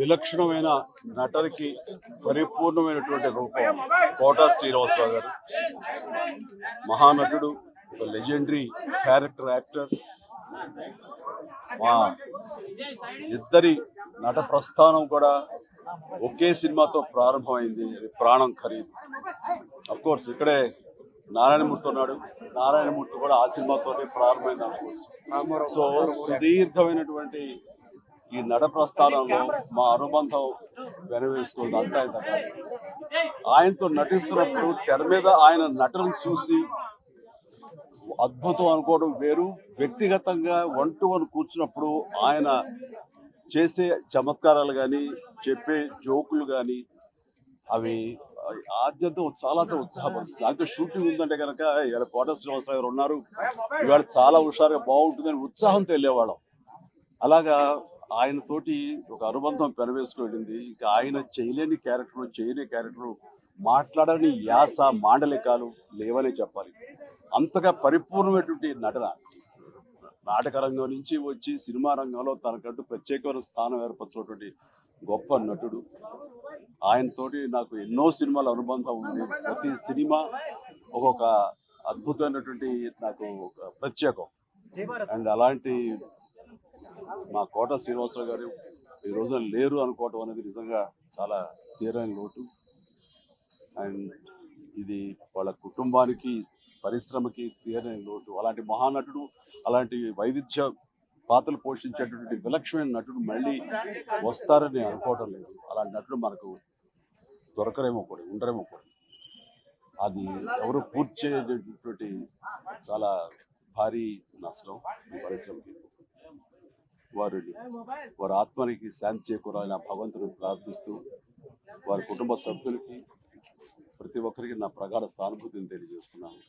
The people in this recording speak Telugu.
విలక్షణమైన నటనకి పరిపూర్ణమైనటువంటి రూపం కోటా శ్రీనివాసరావు గారు. మహానటుడు, ఒక లెజెండరీ క్యారెక్టర్ యాక్టర్. మా ఇద్దరి నట ప్రస్థానం కూడా ఒకే సినిమాతో ప్రారంభమైంది. అది ప్రాణం ఖరీదు. అఫ్ కోర్స్ ఇక్కడే నారాయణమూర్తి ఉన్నాడు. నారాయణమూర్తి కూడా ఆ సినిమాతోనే ప్రారంభమైంది అనుకోవచ్చు. సో సుదీర్ఘమైనటువంటి ఈ నట ప్రస్థానంలో మా అనుబంధం వెనవేస్తుంది. అంతా ఇంత కాదు. ఆయనతో నటిస్తున్నప్పుడు తెర మీద ఆయన నటనను చూసి అద్భుతం అనుకోవడం వేరు, వ్యక్తిగతంగా 1-to-1 కూర్చున్నప్పుడు ఆయన చేసే చమత్కారాలు కానీ, చెప్పే జోకులు కానీ అవి ఆద్యంతో చాలా ఉత్సాహపరుస్తుంది. అయితే షూటింగ్ ఉందంటే కనుక ఇవాళ కోట శ్రీనివాసరావు గారు ఉన్నారు, ఇవాళ చాలా హుషారుగా బాగుంటుందని ఉత్సాహంతో వెళ్ళేవాళ్ళం. అలాగా ఆయనతోటి ఒక అనుబంధం పెనవేసుకు వెళ్ళింది. ఇక ఆయన చేయలేని క్యారెక్టర్, చేయని క్యారెక్టర్, మాట్లాడని యాస, మాండలికాలు లేవనే చెప్పాలి. అంతగా పరిపూర్ణమైనటువంటి నటన. నాటక రంగం నుంచి వచ్చి సినిమా రంగంలో తనకంటూ ప్రత్యేకమైన స్థానం ఏర్పరచినటువంటి గొప్ప నటుడు. ఆయనతోటి నాకు ఎన్నో సినిమాల అనుబంధం ఉంది. ప్రతి సినిమా ఒక్కొక్క అద్భుతమైనటువంటి నాకు ప్రత్యేకం. అండ్ అలాంటి మా కోట శ్రీనివాసరావు గారు ఈ రోజున లేరు అనుకోవటం అనేది నిజంగా చాలా తీరని లోటు. అండ్ ఇది వాళ్ళ కుటుంబానికి, పరిశ్రమకి తీరని లోటు. అలాంటి మహానటుడు, అలాంటి వైవిధ్య పాత్రలు పోషించేటటువంటి విలక్షణమైన నటుడు మళ్ళీ వస్తారని నేను అనుకోవటం లేదు. అలాంటి నటుడు మనకు దొరకరేమో కూడా, ఉండరేమో కూడా. అది ఎవరు పూర్తి చేయటువంటి చాలా భారీ నష్టం ఈ పరిశ్రమకి. వారి ఆత్మనికి శాంతి చేకూరాలని ఆ భగవంతుని ప్రార్థిస్తూ, వారి కుటుంబ సభ్యులకి, ప్రతి ఒక్కరికి నా ప్రగాఢ సానుభూతిని తెలియజేస్తున్నాను.